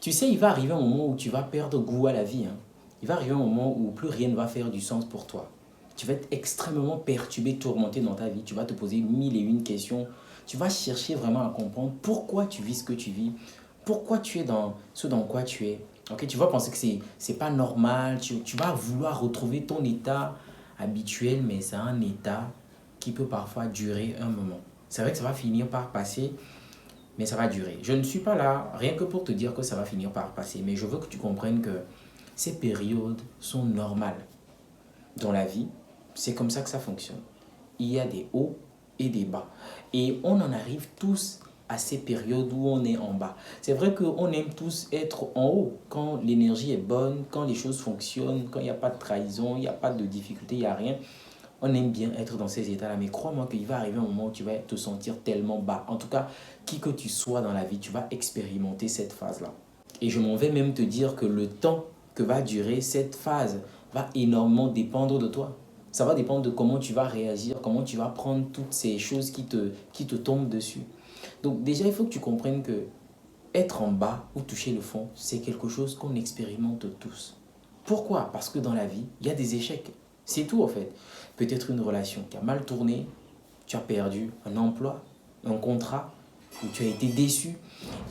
Tu sais, il va arriver un moment où tu vas perdre goût à la vie, hein. Il va arriver un moment où plus rien ne va faire du sens pour toi. Tu vas être extrêmement perturbé, tourmenté dans ta vie. Tu vas te poser mille et une questions. Tu vas chercher vraiment à comprendre pourquoi tu vis ce que tu vis, pourquoi tu es dans ce dans quoi tu es. Ok, tu vas penser que c'est pas normal. Tu vas vouloir retrouver ton état habituel, mais c'est un état qui peut parfois durer un moment. C'est vrai que ça va finir par passer, mais ça va durer. Je ne suis pas là rien que pour te dire que ça va finir par passer, mais je veux que tu comprennes que ces périodes sont normales dans la vie. C'est comme ça que ça fonctionne. Il y a des hauts et des bas. Et on en arrive tous à ces périodes où on est en bas. C'est vrai qu'on aime tous être en haut, quand l'énergie est bonne, quand les choses fonctionnent, quand il n'y a pas de trahison, il n'y a pas de difficulté, il n'y a rien. On aime bien être dans ces états-là, mais crois-moi qu'il va arriver un moment où tu vas te sentir tellement bas. En tout cas, qui que tu sois dans la vie, tu vas expérimenter cette phase-là. Et je m'en vais même te dire que le temps que va durer cette phase va énormément dépendre de toi. Ça va dépendre de comment tu vas réagir, comment tu vas prendre toutes ces choses qui te tombent dessus. Donc déjà, il faut que tu comprennes que être en bas ou toucher le fond, c'est quelque chose qu'on expérimente tous. Pourquoi? Parce que dans la vie, il y a des échecs. C'est tout en fait. Peut-être une relation qui a mal tourné, tu as perdu un emploi, un contrat, ou tu as été déçu.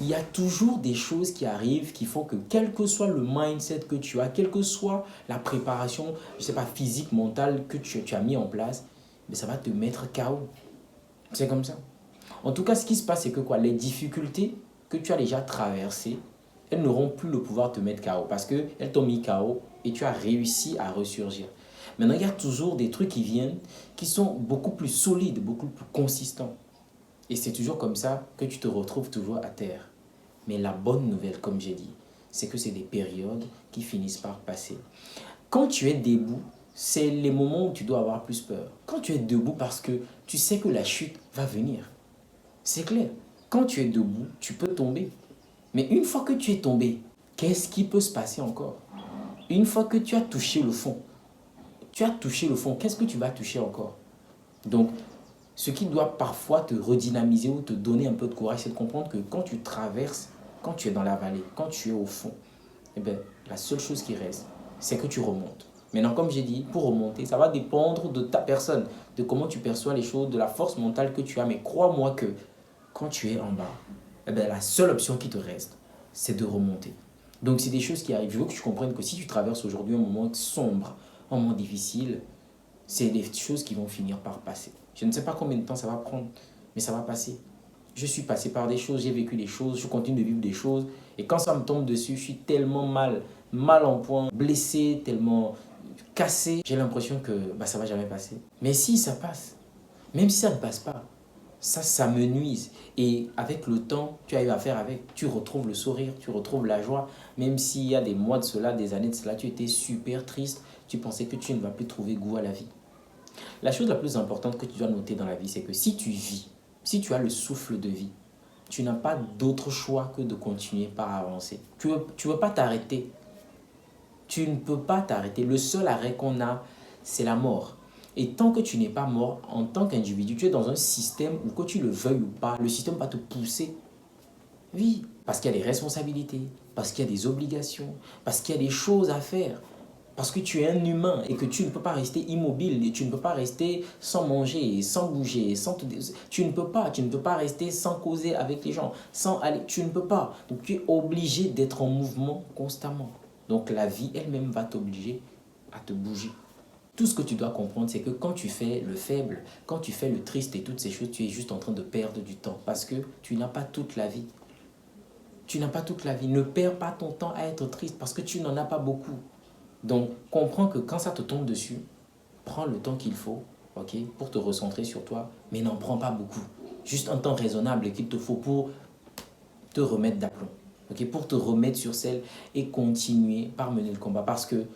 Il y a toujours des choses qui arrivent qui font que quel que soit le mindset que tu as, quelle que soit la préparation, je ne sais pas, physique, mentale que tu as mis en place, mais ça va te mettre KO. C'est comme ça. En tout cas, ce qui se passe, c'est que quoi, les difficultés que tu as déjà traversées, elles n'auront plus le pouvoir de te mettre KO parce qu'elles t'ont mis KO et tu as réussi à ressurgir. Maintenant, il y a toujours des trucs qui viennent qui sont beaucoup plus solides, beaucoup plus consistants. Et c'est toujours comme ça que tu te retrouves toujours à terre. Mais la bonne nouvelle, comme j'ai dit, c'est que c'est des périodes qui finissent par passer. Quand tu es debout, c'est les moments où tu dois avoir plus peur. Quand tu es debout parce que tu sais que la chute va venir. C'est clair. Quand tu es debout, tu peux tomber. Mais une fois que tu es tombé, qu'est-ce qui peut se passer encore? Une fois que tu as touché le fond, qu'est-ce que tu vas toucher encore? Donc, ce qui doit parfois te redynamiser ou te donner un peu de courage, c'est de comprendre que quand tu traverses, quand tu es dans la vallée, quand tu es au fond, eh bien, la seule chose qui reste, c'est que tu remontes. Maintenant, comme j'ai dit, pour remonter, ça va dépendre de ta personne, de comment tu perçois les choses, de la force mentale que tu as. Mais crois-moi que quand tu es en bas, eh bien, la seule option qui te reste, c'est de remonter. Donc, c'est des choses qui arrivent. Je veux que tu comprennes que si tu traverses aujourd'hui un moment sombre, un moment difficile, c'est des choses qui vont finir par passer. Je ne sais pas combien de temps ça va prendre, mais ça va passer. Je suis passé par des choses, j'ai vécu des choses, je continue de vivre des choses. Et quand ça me tombe dessus, je suis tellement mal en point, blessé, tellement cassé. J'ai l'impression que ça ne va jamais passer. Mais si ça passe, même si ça ne passe pas, ça me nuise. Et avec le temps, tu arrives à faire avec. Tu retrouves le sourire, tu retrouves la joie. Même s'il y a des mois de cela, des années de cela, tu étais super triste. Tu pensais que tu ne vas plus trouver goût à la vie. La chose la plus importante que tu dois noter dans la vie, c'est que si tu vis, si tu as le souffle de vie, tu n'as pas d'autre choix que de continuer par avancer. Tu ne veux pas t'arrêter. Tu ne peux pas t'arrêter. Le seul arrêt qu'on a, c'est la mort. Et tant que tu n'es pas mort, en tant qu'individu, tu es dans un système où, que tu le veuilles ou pas, le système va te pousser. Oui, parce qu'il y a des responsabilités, parce qu'il y a des obligations, parce qu'il y a des choses à faire. Parce que tu es un humain et que tu ne peux pas rester immobile, et tu ne peux pas rester sans manger, sans bouger, tu ne peux pas rester sans causer avec les gens, sans aller, tu ne peux pas. Donc tu es obligé d'être en mouvement constamment. Donc la vie elle-même va t'obliger à te bouger. Tout ce que tu dois comprendre, c'est que quand tu fais le faible, quand tu fais le triste et toutes ces choses, tu es juste en train de perdre du temps parce que tu n'as pas toute la vie. Tu n'as pas toute la vie. Ne perds pas ton temps à être triste parce que tu n'en as pas beaucoup. Donc, comprends que quand ça te tombe dessus, prends le temps qu'il faut, ok, pour te recentrer sur toi, mais n'en prends pas beaucoup. Juste un temps raisonnable qu'il te faut pour te remettre d'aplomb, ok, pour te remettre sur selle et continuer par mener le combat. Parce que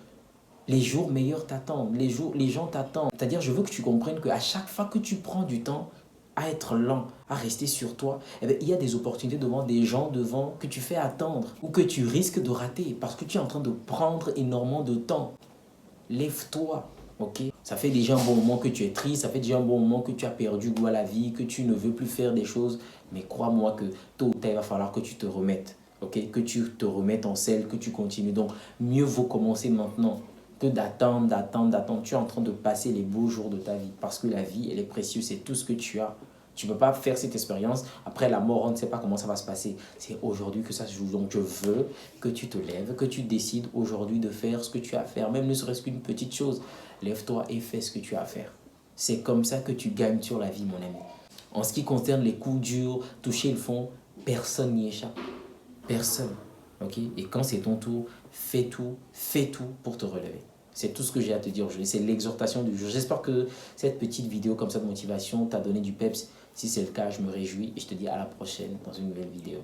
les jours meilleurs t'attendent, les gens t'attendent. C'est-à-dire, je veux que tu comprennes qu'à chaque fois que tu prends du temps à être lent, à rester sur toi, eh bien, il y a des opportunités devant, des gens devant que tu fais attendre ou que tu risques de rater parce que tu es en train de prendre énormément de temps. Lève-toi, ok? Ça fait déjà un bon moment que tu es triste, ça fait déjà un bon moment que tu as perdu goût à la vie, que tu ne veux plus faire des choses. Mais crois-moi que tôt ou tard, il va falloir que tu te remettes. ok? Que tu te remettes en selle, que tu continues. Donc, mieux vaut commencer maintenant que d'attendre, d'attendre, d'attendre. Tu es en train de passer les beaux jours de ta vie parce que la vie, elle est précieuse, c'est tout ce que tu as. Tu ne peux pas faire cette expérience. Après la mort, on ne sait pas comment ça va se passer. C'est aujourd'hui que ça se joue. Donc, je veux que tu te lèves, que tu décides aujourd'hui de faire ce que tu as à faire, même ne serait-ce qu'une petite chose. Lève-toi et fais ce que tu as à faire. C'est comme ça que tu gagnes sur la vie, mon ami. En ce qui concerne les coups durs, toucher le fond, personne n'y échappe. Personne. Ok? Et quand c'est ton tour, fais tout pour te relever. C'est tout ce que j'ai à te dire aujourd'hui. C'est l'exhortation du jour. J'espère que cette petite vidéo comme ça de motivation t'a donné du peps. Si c'est le cas, je me réjouis et je te dis à la prochaine dans une nouvelle vidéo.